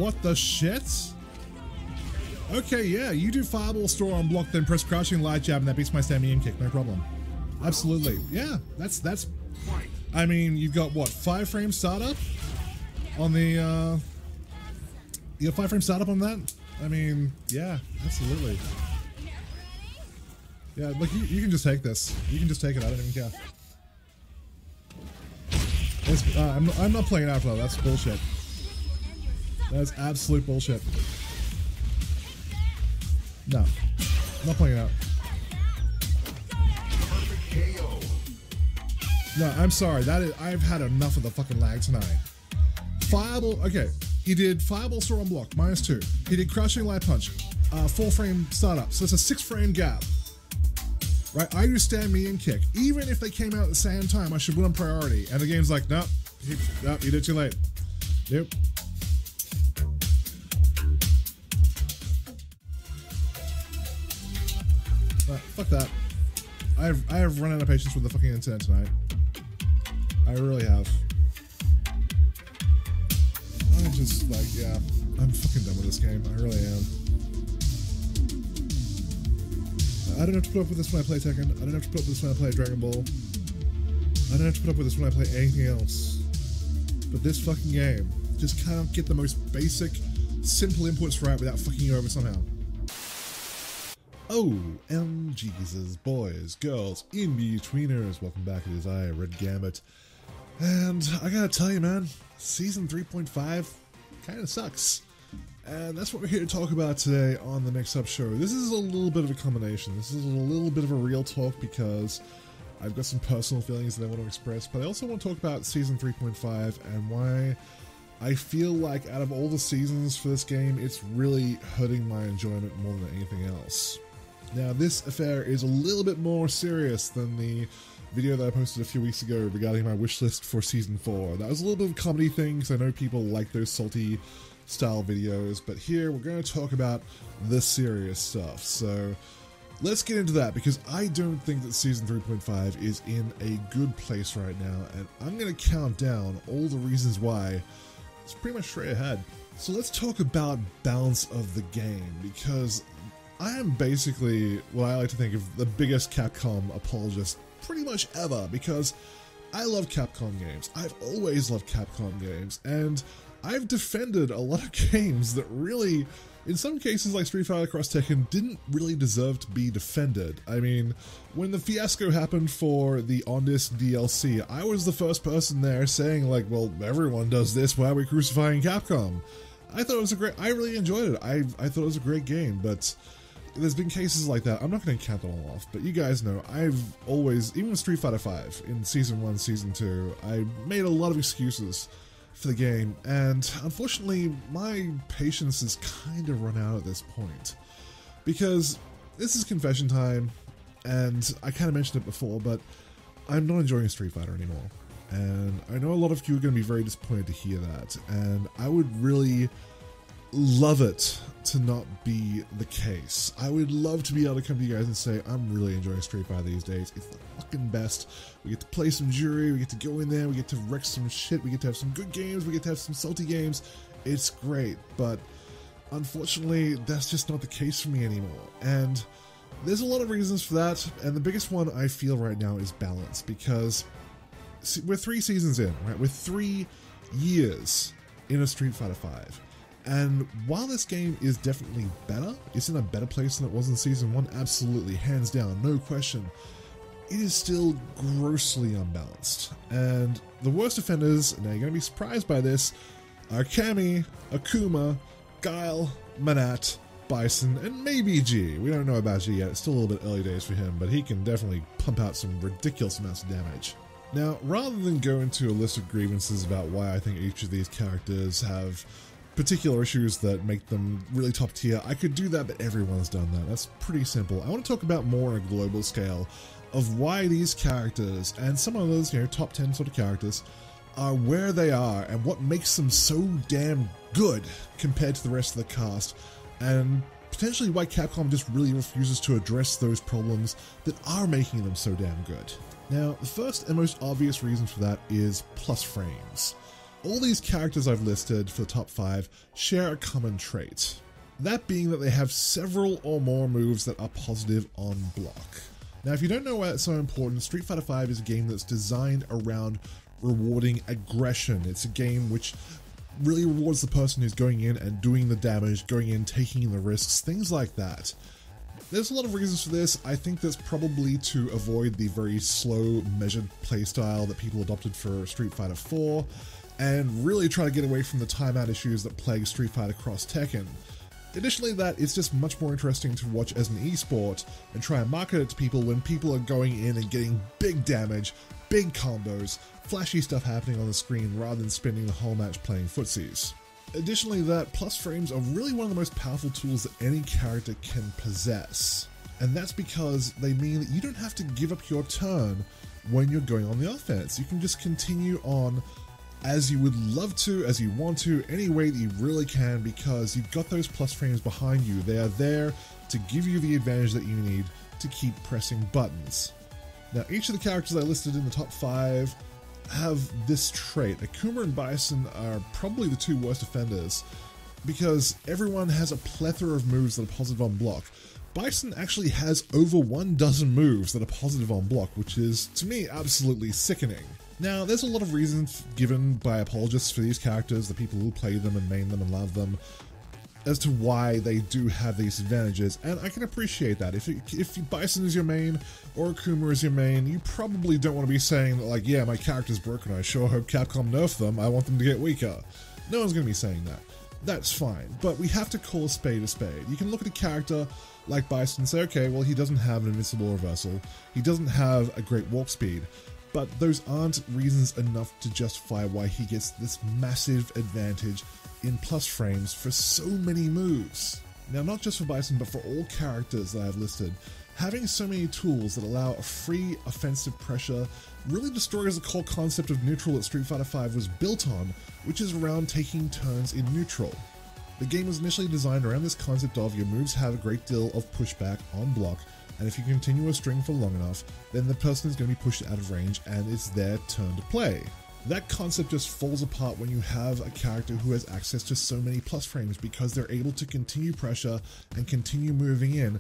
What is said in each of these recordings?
What the shit? Okay, yeah, you do fireball store on block, then press crouching light jab, and that beats my stamina and kick, no problem. Absolutely. Yeah, that's I mean, you've got what, 5 frame startup on the you got 5 frame startup on that? I mean, yeah, absolutely. Yeah, like you can just take this. You can just take it, I don't even care. I'm not playing out for that, that's bullshit. That's absolute bullshit. No, I'm not playing it out. No, I'm sorry. I've had enough of the fucking lag tonight. Fireball. Okay, he did fireball store on block -2. He did crouching light punch, 4 frame startup. So it's a 6 frame gap. Right? I use stand me and kick. Even if they came out at the same time, I should win on priority. And the game's like, nope, nope, you did too late. Yep. Fuck that. I have run out of patience with the fucking internet tonight. I really have. I'm just like, yeah, I'm fucking done with this game. I really am. I don't have to put up with this when I play Tekken. I don't have to put up with this when I play Dragon Ball. I don't have to put up with this when I play anything else. But this fucking game just can't get the most basic, simple inputs right without fucking you over somehow. OMG's, boys, girls, in-betweeners, welcome back. It is I, Red Gambit. And I gotta tell you, man, Season 3.5 kinda sucks. And that's what we're here to talk about today on the Mixup show. This is a little bit of a combination. This is a little bit of a real talk because I've got some personal feelings that I want to express, but I also want to talk about Season 3.5 and why I feel like out of all the seasons for this game, it's really hurting my enjoyment more than anything else. Now, this affair is a little bit more serious than the video that I posted a few weeks ago regarding my wish list for Season 4. That was a little bit of a comedy thing, because I know people like those salty style videos, but here we're going to talk about the serious stuff. So let's get into that, because I don't think that Season 3.5 is in a good place right now, and I'm going to count down all the reasons why. It's pretty much straight ahead. So let's talk about balance of the game, because I am basically what I like to think of the biggest Capcom apologist pretty much ever, because I love Capcom games. I've always loved Capcom games, and I've defended a lot of games that really, in some cases like Street Fighter Cross Tekken, didn't really deserve to be defended. I mean, when the fiasco happened for the On-Disc DLC, I was the first person there saying like, well, everyone does this, why are we crucifying Capcom? I thought it was I really enjoyed it. I thought it was a great game, but there's been cases like that. I'm not going to count them all off, but you guys know, I've always, even with Street Fighter V, in Season 1, Season 2, I made a lot of excuses for the game, and unfortunately, my patience has kind of run out at this point. Because this is confession time, and I kind of mentioned it before, but I'm not enjoying Street Fighter anymore. And I know a lot of you are going to be very disappointed to hear that, and I would really love it to not be the case. I would love to be able to come to you guys and say, I'm really enjoying Street Fighter these days. It's the fucking best. We get to play some jury, we get to go in there, we get to wreck some shit, we get to have some good games, we get to have some salty games. It's great, but unfortunately, that's just not the case for me anymore. And there's a lot of reasons for that, and the biggest one I feel right now is balance, because we're 3 seasons in, right? We're 3 years in a Street Fighter V. And while this game is definitely better, it's in a better place than it was in Season 1, absolutely, hands down, no question, it is still grossly unbalanced. And the worst offenders, now you're going to be surprised by this, are Cammy, Akuma, Guile, Manat, Bison, and maybe G. We don't know about G yet, it's still a little bit early days for him, but he can definitely pump out some ridiculous amounts of damage. Now, rather than go into a list of grievances about why I think each of these characters have particular issues that make them really top tier, I could do that, but everyone's done that. That's pretty simple. I want to talk about more on a global scale of why these characters, and some of those, you know, top 10 sort of characters, are where they are and what makes them so damn good compared to the rest of the cast, and potentially why Capcom just really refuses to address those problems that are making them so damn good. Now, the first and most obvious reason for that is plus frames. All these characters I've listed for the top 5 share a common trait. That being that they have several or more moves that are positive on block. Now, if you don't know why it's so important, Street Fighter V is a game that's designed around rewarding aggression. It's a game which really rewards the person who's going in and doing the damage, going in, taking the risks, things like that. There's a lot of reasons for this. I think that's probably to avoid the very slow, measured playstyle that people adopted for Street Fighter 4, and really try to get away from the timeout issues that plague Street Fighter Cross Tekken. Additionally, that it's just much more interesting to watch as an esport and try and market it to people when people are going in and getting big damage, big combos, flashy stuff happening on the screen rather than spending the whole match playing footsies. Additionally, that plus frames are really one of the most powerful tools that any character can possess. And that's because they mean that you don't have to give up your turn when you're going on the offense. You can just continue on as you would love to, as you want to, any way that you really can, because you've got those plus frames behind you. They are there to give you the advantage that you need to keep pressing buttons. Now, each of the characters I listed in the top 5 have this trait. Akuma and Bison are probably the 2 worst offenders, because everyone has a plethora of moves that are positive on block. Bison actually has over 12 moves that are positive on block, which is, to me, absolutely sickening. Now, there's a lot of reasons given by apologists for these characters, the people who play them and main them and love them, as to why they do have these advantages, and I can appreciate that. If Bison is your main, or Akuma is your main, you probably don't want to be saying that, like, yeah, my character's broken, I sure hope Capcom nerf them, I want them to get weaker. No one's going to be saying that. That's fine, but we have to call a spade a spade. You can look at a character like Bison and say, okay, well, he doesn't have an invincible reversal, he doesn't have a great warp speed, but those aren't reasons enough to justify why he gets this massive advantage in plus frames for so many moves. Now, not just for Bison, but for all characters that I've listed, having so many tools that allow a free offensive pressure really destroys the core concept of neutral that Street Fighter V was built on, which is around taking turns in neutral. The game was initially designed around this concept of your moves have a great deal of pushback on block, and if you continue a string for long enough, then the person is going to be pushed out of range and it's their turn to play. That concept just falls apart when you have a character who has access to so many plus frames, because they're able to continue pressure and continue moving in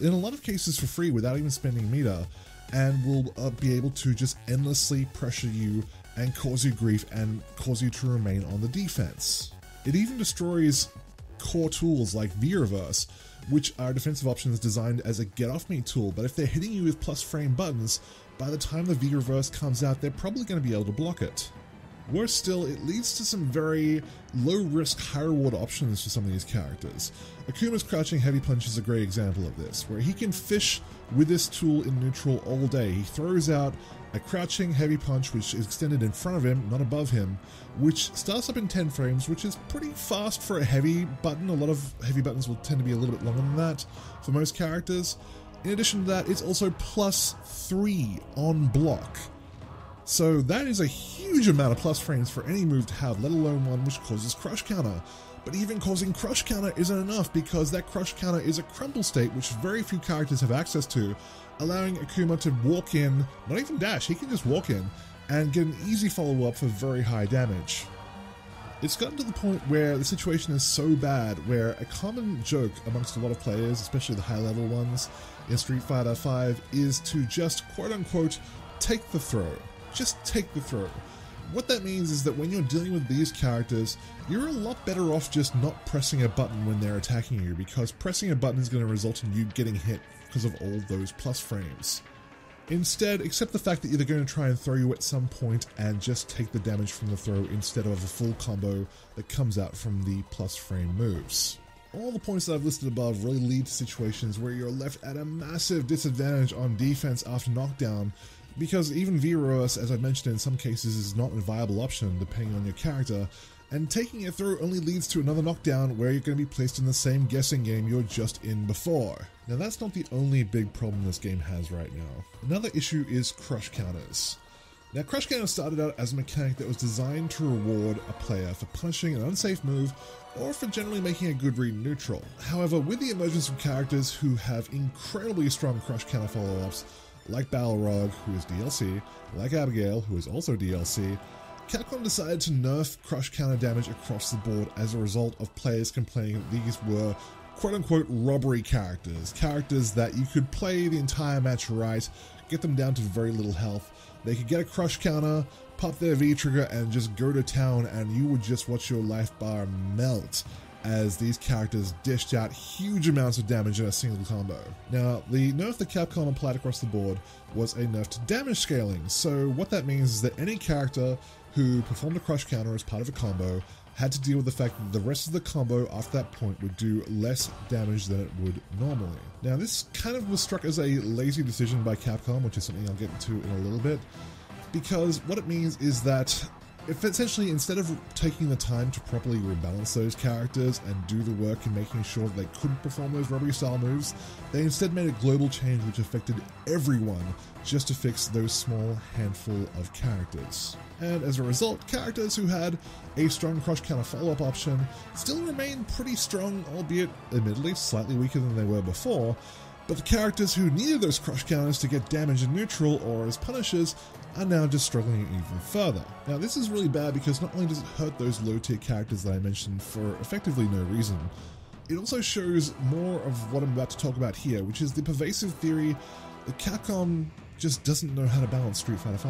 a lot of cases for free without even spending meter, and will be able to just endlessly pressure you and cause you grief and cause you to remain on the defense. It even destroys core tools like V-Reverse, which are defensive options designed as a get-off-me tool, but if they're hitting you with plus frame buttons, by the time the V-Reverse comes out, they're probably going to be able to block it. Worse still, it leads to some very low-risk, high-reward options for some of these characters. Akuma's crouching heavy punch is a great example of this, where he can fish with this tool in neutral all day. He throws out a crouching heavy punch which is extended in front of him, not above him, which starts up in 10 frames, which is pretty fast for a heavy button. A lot of heavy buttons will tend to be a little bit longer than that for most characters. In addition to that, it's also +3 on block. So that is a huge amount of plus frames for any move to have, let alone one which causes crush counter. But even causing crush counter isn't enough, because that crush counter is a crumble state which very few characters have access to, allowing Akuma to walk in, not even dash, he can just walk in, and get an easy follow-up for very high damage. It's gotten to the point where the situation is so bad where a common joke amongst a lot of players, especially the high-level ones in Street Fighter V, is to just quote-unquote take the throw. Just take the throw. What that means is that when you're dealing with these characters, you're a lot better off just not pressing a button when they're attacking you, because pressing a button is going to result in you getting hit because of all those plus frames. Instead, accept the fact that they're going to try and throw you at some point and just take the damage from the throw instead of a full combo that comes out from the plus frame moves. All the points that I've listed above really lead to situations where you're left at a massive disadvantage on defense after knockdown, because even V-Reverse, as I mentioned, in some cases is not a viable option depending on your character, and taking it through only leads to another knockdown where you're going to be placed in the same guessing game you're just in before. Now, that's not the only big problem this game has right now. Another issue is crush counters. Now, crush counter started out as a mechanic that was designed to reward a player for punishing an unsafe move or for generally making a good read neutral. However, with the emergence of characters who have incredibly strong crush counter follow-ups, like Balrog, who is DLC, like Abigail, who is also DLC, Capcom decided to nerf crush counter damage across the board as a result of players complaining that these were quote-unquote robbery characters, characters that you could play the entire match right, get them down to very little health, they could get a crush counter, pop their V trigger and just go to town, and you would just watch your life bar melt as these characters dished out huge amounts of damage in a single combo. Now, the nerf that Capcom applied across the board was a nerf to damage scaling, so what that means is that any character who performed a crush counter as part of a combo had to deal with the fact that the rest of the combo after that point would do less damage than it would normally. Now, this kind of was struck as a lazy decision by Capcom, which is something I'll get into in a little bit, because what it means is that if essentially, instead of taking the time to properly rebalance those characters and do the work in making sure that they couldn't perform those robbery style moves, they instead made a global change which affected everyone just to fix those small handful of characters. And as a result, characters who had a strong crush counter follow-up option still remain pretty strong, albeit admittedly slightly weaker than they were before, but the characters who needed those crush counters to get damage in neutral or as punishers are now just struggling even further. Now, this is really bad because not only does it hurt those low tier characters that I mentioned for effectively no reason, it also shows more of what I'm about to talk about here, which is the pervasive theory that Capcom just doesn't know how to balance Street Fighter V.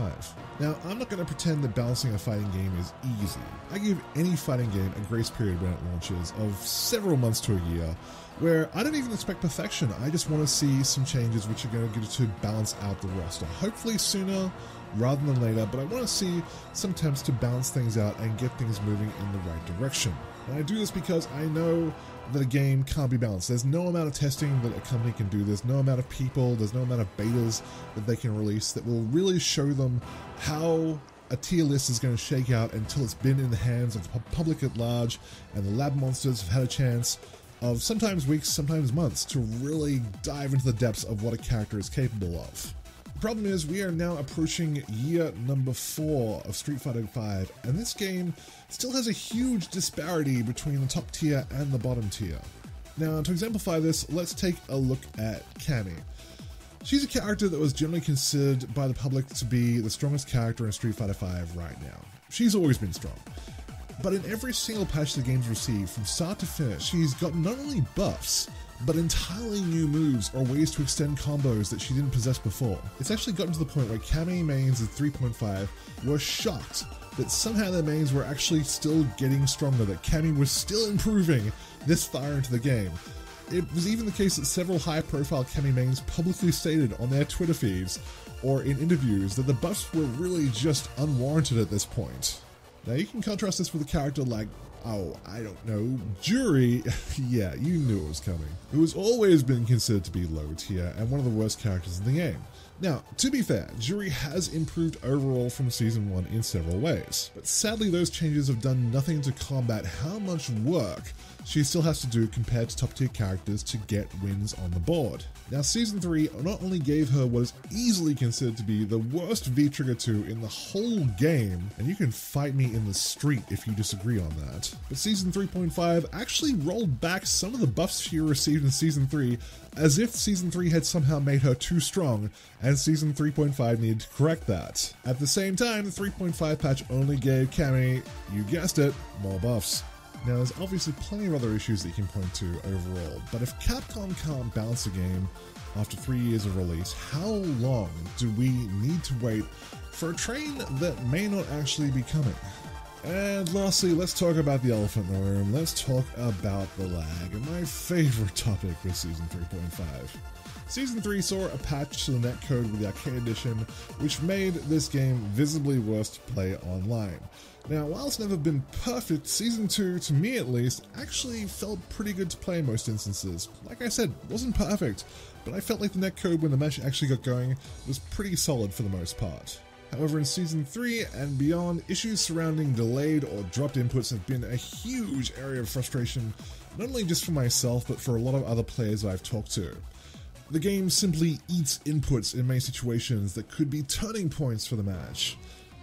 Now, I'm not going to pretend that balancing a fighting game is easy. I give any fighting game a grace period when it launches of several months to a year, where I don't even expect perfection. I just want to see some changes which are going to get to balance out the roster. Hopefully sooner rather than later, but I want to see some attempts to balance things out and get things moving in the right direction. And I do this because I know that a game can't be balanced. There's no amount of testing that a company can do. There's no amount of people, there's no amount of betas that they can release that will really show them how a tier list is going to shake out until it's been in the hands of the public at large and the lab monsters have had a chance of sometimes weeks, sometimes months to really dive into the depths of what a character is capable of. The problem is we are now approaching year number 4 of Street Fighter V, and this game still has a huge disparity between the top tier and the bottom tier. Now, to exemplify this, let's take a look at Cammy. She's a character that was generally considered by the public to be the strongest character in Street Fighter V right now. She's always been strong. But in every single patch the game's received, from start to finish, she's got not only buffs, but entirely new moves or ways to extend combos that she didn't possess before. It's actually gotten to the point where Cammy mains at 3.5 were shocked that somehow their mains were actually still getting stronger, that Cammy was still improving this far into the game. It was even the case that several high-profile Cammy mains publicly stated on their Twitter feeds or in interviews that the buffs were really just unwarranted at this point. Now you can contrast this with a character like, oh, I don't know, Jury. Yeah, you knew it was coming. Who has always been considered to be low tier and one of the worst characters in the game. Now, to be fair, Jury has improved overall from Season 1 in several ways, but sadly those changes have done nothing to combat how much work she still has to do compared to top tier characters to get wins on the board. Now, Season 3 not only gave her what is easily considered to be the worst V-Trigger 2 in the whole game, and you can fight me in the street if you disagree on that, but Season 3.5 actually rolled back some of the buffs she received in Season 3 as if Season 3 had somehow made her too strong, and Season 3.5 needed to correct that. At the same time, the 3.5 patch only gave Cammy, you guessed it, more buffs. Now, there's obviously plenty of other issues that you can point to overall, but if Capcom can't balance a game after 3 years of release, how long do we need to wait for a train that may not actually be coming? And lastly, let's talk about the elephant in the room. Let's talk about the lag, and my favorite topic with Season 3.5. Season 3 saw a patch to the netcode with the Arcade Edition, which made this game visibly worse to play online. Now, while it's never been perfect, Season 2, to me at least, actually felt pretty good to play in most instances. Like I said, wasn't perfect, but I felt like the netcode when the match actually got going was pretty solid for the most part. However, in Season 3 and beyond, issues surrounding delayed or dropped inputs have been a huge area of frustration, not only just for myself, but for a lot of other players I've talked to. The game simply eats inputs in many situations that could be turning points for the match.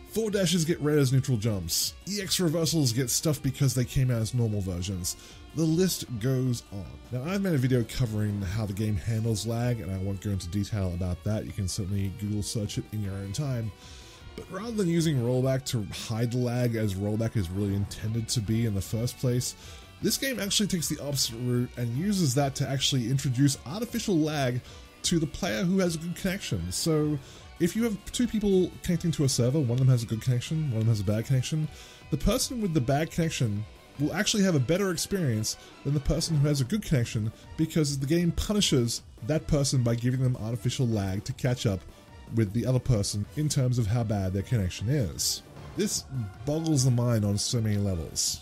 Forward dashes get read as neutral jumps, EX reversals get stuffed because they came out as normal versions. The list goes on. Now, I've made a video covering how the game handles lag, and I won't go into detail about that. You can certainly Google search it in your own time. But rather than using rollback to hide the lag as rollback is really intended to be in the first place, this game actually takes the opposite route and uses that to actually introduce artificial lag to the player who has a good connection. So if you have two people connecting to a server, one of them has a good connection, one of them has a bad connection, the person with the bad connection will actually have a better experience than the person who has a good connection, because the game punishes that person by giving them artificial lag to catch up with the other person in terms of how bad their connection is. This boggles the mind on so many levels.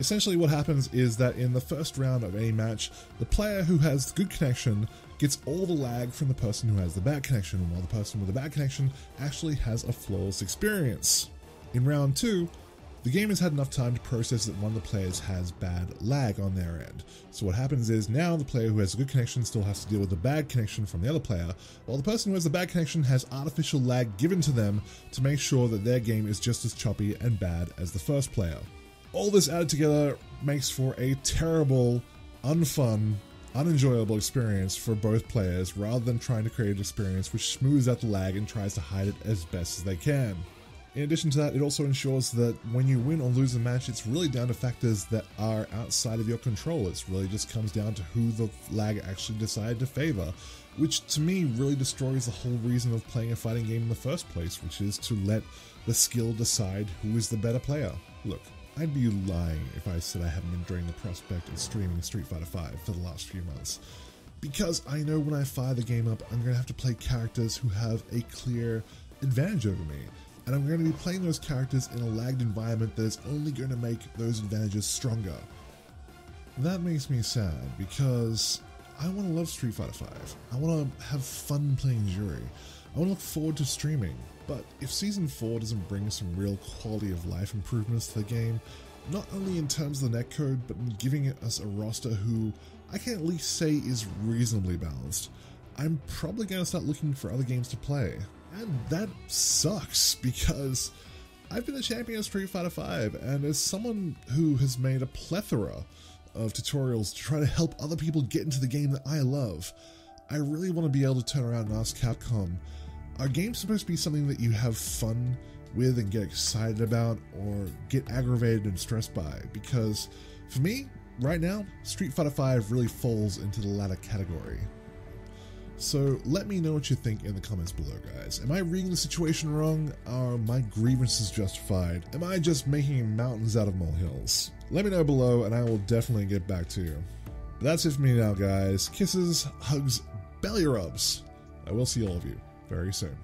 Essentially what happens is that in the first round of any match, the player who has good connection gets all the lag from the person who has the bad connection, while the person with the bad connection actually has a flawless experience. In round 2, the game has had enough time to process that one of the players has bad lag on their end. So what happens is now the player who has a good connection still has to deal with the bad connection from the other player, while the person who has the bad connection has artificial lag given to them to make sure that their game is just as choppy and bad as the first player. All this added together makes for a terrible, unfun, unenjoyable experience for both players, rather than trying to create an experience which smooths out the lag and tries to hide it as best as they can. In addition to that, it also ensures that when you win or lose a match, it's really down to factors that are outside of your control. It really just comes down to who the lag actually decided to favor, which to me really destroys the whole reason of playing a fighting game in the first place, which is to let the skill decide who is the better player. Look, I'd be lying if I said I haven't been enjoying the prospect of streaming Street Fighter V for the last few months, because I know when I fire the game up, I'm going to have to play characters who have a clear advantage over me, and I'm going to be playing those characters in a lagged environment that is only going to make those advantages stronger. That makes me sad, because I want to love Street Fighter V. I want to have fun playing Jury. I want to look forward to streaming. But if Season 4 doesn't bring some real quality of life improvements to the game, not only in terms of the netcode, but in giving us a roster who I can at least say is reasonably balanced, I'm probably going to start looking for other games to play. And that sucks, because I've been a champion of Street Fighter V, and as someone who has made a plethora of tutorials to try to help other people get into the game that I love, I really want to be able to turn around and ask Capcom, are games supposed to be something that you have fun with and get excited about, or get aggravated and stressed by? Because for me, right now, Street Fighter V really falls into the latter category. So let me know what you think in the comments below, guys. Am I reading the situation wrong? Are my grievances justified? Am I just making mountains out of molehills? Let me know below and I will definitely get back to you. But that's it for me now, guys. Kisses, hugs, belly rubs. I will see all of you very soon.